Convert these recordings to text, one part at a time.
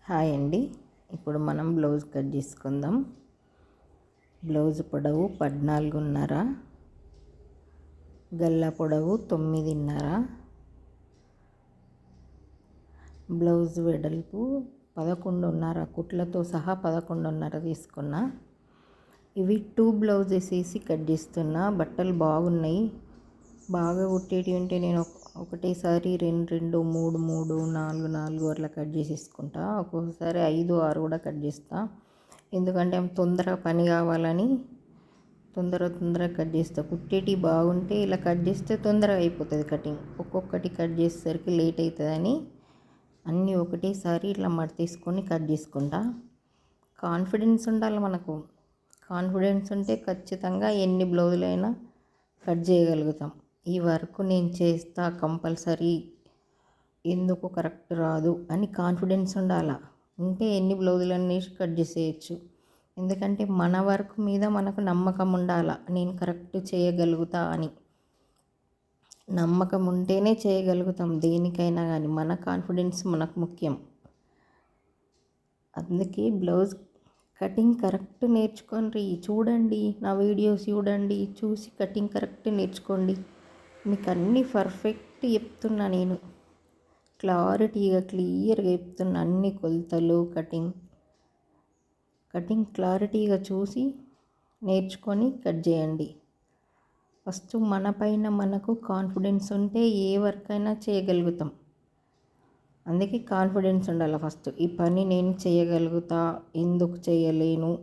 Hi అండి. ఇప్పుడు మనం బ్లౌజ్ కట్ చేసుకుందాం. బ్లౌజ్ పొడవు 14.5, గల్ల పొడవు 9.5, బ్లౌజ్ వెడల్పు 11.5, కుట్లతో సహా 11.5 తీసుకున్నా. ఇవి 2 బ్లౌజెస్ వేసి కట్ చేస్తున్నా. బట్టలు బాగున్నాయి. బాగా కుట్టేటివి ఉంటే నేను ఒకటేసారి 2, 3, 3, 4 అట్లా కట్ చేసేసుకుంటా. ఒక్కొక్కసారి 5, 6 కూడా కట్ చేస్తా. ఎందుకంటే తొందరగా పని కావాలని తొందరగా కట్ చేస్తా. కుట్టేటివి బాగుంటే ఇలా కట్ చేస్తే తొందరగా అయిపోతుంది కటింగ్. ఒక్కొక్కటి కట్ చేసేసరికి లేట్ అవుతుందని అన్నీ ఒకటేసారి ఇట్లా మడత తీసుకొని కట్ చేసుకుంటా. కాన్ఫిడెన్స్ ఉండాలి మనకు. కాన్ఫిడెన్స్ ఉంటే ఖచ్చితంగా ఎన్ని బ్లౌజులైనా కట్ చేయగలుగుతాం. ఈ వర్క్ నేను చేస్తా కంపల్సరీ, ఎందుకు కరెక్ట్ రాదు అని కాన్ఫిడెన్స్ ఉండాలా. ఉంటే ఎన్ని బ్లౌజులన్నీ కట్ చేసేయచ్చు. ఎందుకంటే మన వర్క్ మీద మనకు నమ్మకం ఉండాలా. నేను కరెక్ట్ చేయగలుగుతా అని నమ్మకం ఉంటేనే చేయగలుగుతాం దేనికైనా కానీ. మన కాన్ఫిడెన్స్ మనకు ముఖ్యం. అందుకే బ్లౌజ్ కటింగ్ కరెక్ట్ నేర్చుకోండి. చూడండి, నా వీడియోస్ చూడండి, చూసి కటింగ్ కరెక్ట్ నేర్చుకోండి. మీకు అన్నీ పర్ఫెక్ట్ చెప్తున్నా. నేను క్లియర్గా చెప్తున్నా. అన్ని కొలతలు కటింగ్ క్లారిటీగా చూసి నేర్చుకొని కట్ చేయండి. ఫస్ట్ మన పైన మనకు కాన్ఫిడెన్స్ ఉంటే ఏ వర్క్ అయినా చేయగలుగుతాం. అందుకే కాన్ఫిడెన్స్ ఉండాలి ఫస్ట్. ఈ పని నేను చేయగలుగుతా, ఎందుకు చేయలేను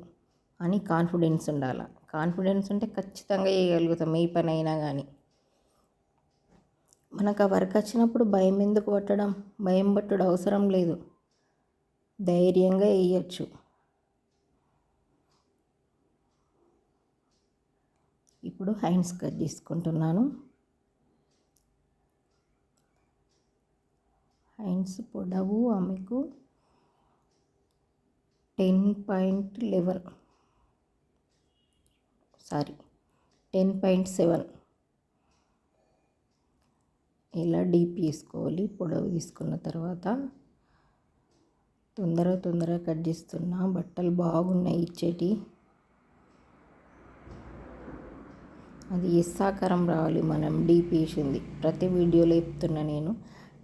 అని కాన్ఫిడెన్స్ ఉండాలి. కాన్ఫిడెన్స్ ఉంటే ఖచ్చితంగా చేయగలుగుతాం ఏ పని అయినా కానీ. మనకు ఆ వర్క్ వచ్చినప్పుడు భయం ఎందుకు పట్టడం? భయం పట్టడం అవసరం లేదు. ధైర్యంగా వేయచ్చు. ఇప్పుడు హ్యాండ్స్ కట్ చేసుకుంటున్నాను. హ్యాండ్స్ పొడవు ఆమెకు 10.7 ఇలా డీప్ వేసుకోవాలి. పొడవు తీసుకున్న తర్వాత తొందరగా కట్ చేస్తున్నా. బట్టలు బాగున్నాయి ఇచ్చేటి. అది ఎస్సాకారం రావాలి. మనం డీప్ వేసింది ప్రతి వీడియోలో చెప్తున్నా నేను.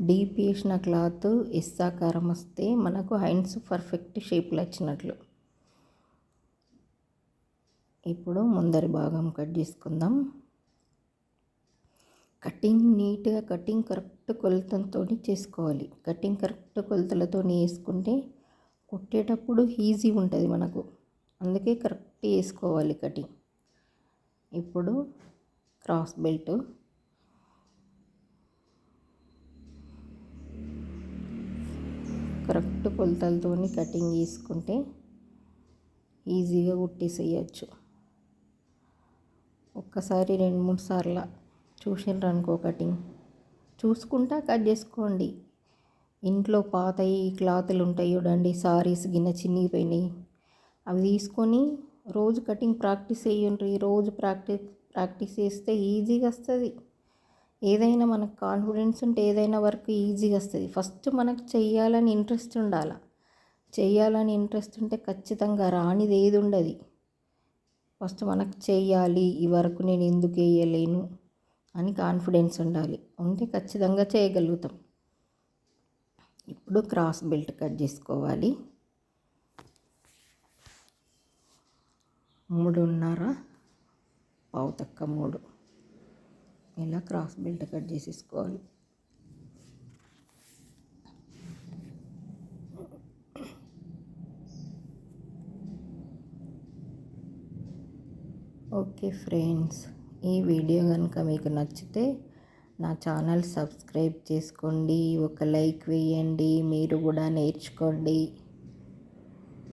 డీప్ వేసిన క్లాత్ ఎస్సాకారం వస్తే మనకు హ్యాండ్స్ పర్ఫెక్ట్ షేప్లో వచ్చినట్లు. ఇప్పుడు ముందరి భాగం కట్ చేసుకుందాం. కటింగ్ నీట్గా, కటింగ్ కరెక్ట్ కొలతలతో చేసుకోవాలి. కటింగ్ కరెక్ట్ కొలతలతో వేసుకుంటే కుట్టేటప్పుడు ఈజీ ఉంటుంది మనకు. అందుకే కరెక్ట్ వేసుకోవాలి కటింగ్. ఇప్పుడు క్రాస్ బెల్ట్ కరెక్ట్ కొలతలతో కటింగ్ చేసుకుంటే ఈజీగా కుట్టేసేయచ్చు. ఒక్కసారి 2-3 సార్లు చూసిండ్రు అనుకో కటింగ్ చూసుకుంటా కట్ చేసుకోండి. ఇంట్లో పాతవి క్లాతులు ఉంటాయి చూడండి, సారీస్ గిన్నె చినిగిపోయినాయి, అవి తీసుకొని రోజు కటింగ్ ప్రాక్టీస్ చేయండి. రోజు ప్రాక్టీస్ చేస్తే ఈజీగా వస్తుంది. ఏదైనా మనకు కాన్ఫిడెన్స్ ఉంటే ఏదైనా వర్క్ ఈజీగా వస్తుంది. ఫస్ట్ మనకు చెయ్యాలని ఇంట్రెస్ట్ ఉండాలి. చెయ్యాలని ఇంట్రెస్ట్ ఉంటే ఖచ్చితంగా రానిది ఏది ఉండదు. ఫస్ట్ మనకు చెయ్యాలి, ఈ వర్క్ నేను ఎందుకు వేయలేను అని కాన్ఫిడెన్స్ ఉండాలి. ఉంటే ఖచ్చితంగా చేయగలుగుతాం. ఇప్పుడు క్రాస్ బెల్ట్ కట్ చేసుకోవాలి. 3.5 పావు తక్కువ 3 ఇలా క్రాస్ బెల్ట్ కట్ చేసేసుకోవాలి. ఓకే ఫ్రెండ్స్, ఈ వీడియో కనుక మీకు నచ్చితే నా ఛానల్ సబ్స్క్రైబ్ చేసుకోండి, ఒక లైక్ వేయండి, మీరు కూడా నేర్చుకోండి.